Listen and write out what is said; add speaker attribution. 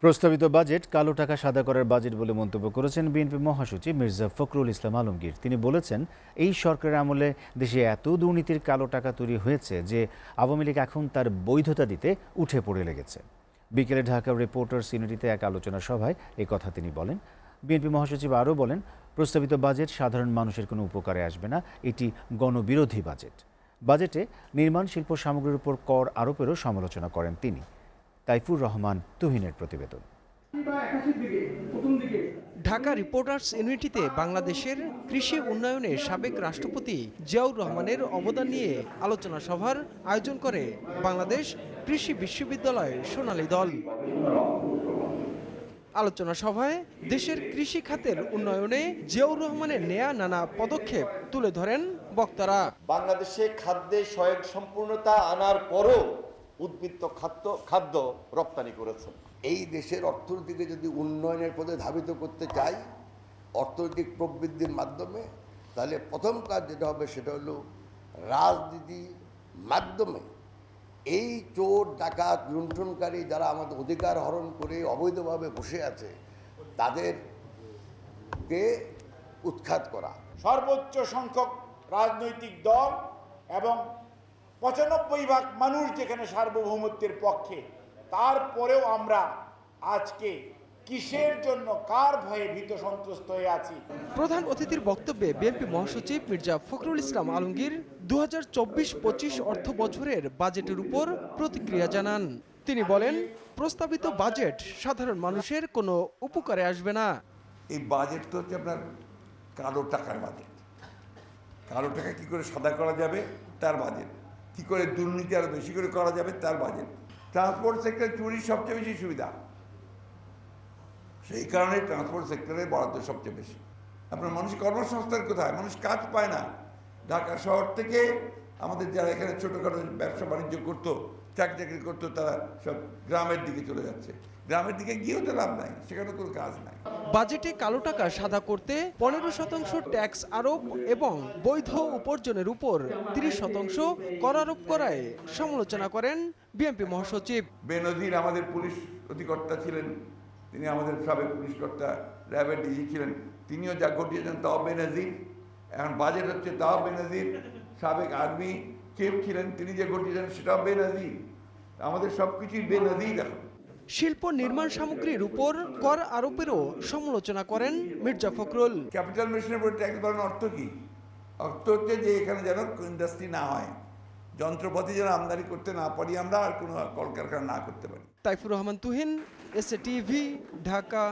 Speaker 1: প্রস্তাবিত বাজেট কালো টাকা সাদা করার বাজেট বলে মন্তব্য করেছেন বিএনপি মহাসচিব মির্জা ফখরুল ইসলাম আলমগীর। তিনি বলেছেন, এই সরকারের আমলে দেশে এত দুর্নীতির কালো টাকা তৈরি হয়েছে যে আওয়ামী লীগ এখন তার বৈধতা দিতে উঠে পড়ে লেগেছে। বিকেলে ঢাকা রিপোর্টার্স ইউনিটিতে এক আলোচনা সভায় এই কথা তিনি বলেন। বিএনপি মহাসচিব আরও বলেন, প্রস্তাবিত বাজেট সাধারণ মানুষের কোনো উপকারে আসবে না, এটি গণবিরোধী বাজেট। বাজেটে নির্মাণ শিল্প সামগ্রীর উপর কর আরোপেরও সমালোচনা করেন তিনি। তাইফুর রহমান তুহিনের প্রতিবেদন।
Speaker 2: ঢাকা রিপোর্টার্স ইউনিটিতে বাংলাদেশের কৃষি উন্নয়নে সাবেক রাষ্ট্রপতি জিয়াউর রহমানের অবদান নিয়ে আলোচনা সভার আয়োজন করে বাংলাদেশ কৃষি বিশ্ববিদ্যালয় সোনালী দল। আলোচনা সভায় দেশের কৃষি খাতের উন্নয়নে জিয়াউর রহমানের নেয়া নানা পদক্ষেপ তুলে ধরেন বক্তারা।
Speaker 3: বাংলাদেশে খাদ্যে স্বয়ং সম্পূর্ণতা আনার পরও উদ্বৃত্ত খাদ্য রপ্তানি করেছে।
Speaker 4: এই দেশের অর্থনীতিকে যদি উন্নয়নের পথে ধাবিত করতে চাই অর্থনৈতিক প্রবৃদ্ধির মাধ্যমে, তাহলে প্রথম কাজ যেটা হবে সেটা হলো রাজনীতির মাধ্যমে এই চোর ডাকাত লুণ্ঠনকারী যারা আমাদের অধিকার হরণ করে অবৈধভাবে বসে আছে তাদেরকে উৎখাত করা।
Speaker 5: সর্বোচ্চ সংখ্যক রাজনৈতিক দল এবং ৯৫% মানুষ যেখানে সার্বভৌমত্বের পক্ষে, তারপরেও আমরা আজকে কিসের জন্য কার ভয়ে ভীত সন্ত্রস্ত হয়ে আছি।
Speaker 2: প্রধান অতিথির বক্তব্যে বিএনপি মহাসচিব মির্জা ফখরুল ইসলাম আলমগীর ২০২৪-২৫ অর্থ বছরের বাজেটের উপর প্রতিক্রিয়া জানান। তিনি বলেন, প্রস্তাবিত বাজেট সাধারণ মানুষের কোনো উপকারে আসবে না।
Speaker 6: এই বাজেট তো হচ্ছে আপনার কালো টাকার বাজেট। কালো টাকা কী করে সাদা করা যাবে তার বাজেট, কী করে দুর্নীতি আরও বেশি করে করা যাবে তার বাজেট। ট্রান্সপোর্ট সেক্টরে চুরির সবচেয়ে বেশি সুবিধা, সেই কারণে ট্রান্সপোর্ট সেক্টরে বরাদ্দ সবচেয়ে বেশি। আপনার মানুষ কর্মসংস্থান কোথায়? মানুষ কাজ পায় না। ঢাকা শহর থেকে আমাদের যারা এখানে ছোটোখাটো ব্যবসা বাণিজ্য করতো, চাকরি করতো, তারা সব গ্রামের দিকে চলে যাচ্ছে। গ্রামের দিকে গিয়েও তো লাভ নাই, সেখানে কোনো কাজ নাই।
Speaker 2: বাজেটে কালো টাকা সাদা করতে 15% ট্যাক্স আরোপ এবং বৈধ উপার্জনের উপর 30% কর আরোপ করায় সমালোচনা করেন বিএনপি মহাসচিব।
Speaker 6: বেনজির আমাদের পুলিশ অধিকর্তা ছিলেন, তিনি আমাদের সাবেক পুলিশ কর্তা, র্যাবের ডিজি ছিলেন, তিনিও যা ঘটিয়েছেন তাও বেনজির। এখন বাজেট হচ্ছে তাও বেনজির। সাবেক আর্মি চিফ ছিলেন, তিনি যে ঘটিয়েছেন সেটাও বেনজির। আমাদের সব কিছুই বেনজির। এখন
Speaker 2: শিল্প নির্মাণ সামগ্রীর উপর কর আরোপেরও সমালোচনা করেন মির্জা ফখরুল।
Speaker 6: ক্যাপিটাল মেশিনের উপর ট্যাক্স বাড়ানোর অর্থ কি? অর্থ হচ্ছে যে এখানে যেন ইন্ডাস্ট্রি না হয়, যন্ত্রপাতি যেন আমদানি করতে না পারি আমরা, আর কোনো কলকারখানা না করতে পারি।
Speaker 2: Taifur Rahman Tuhin, SA TV, Dhaka.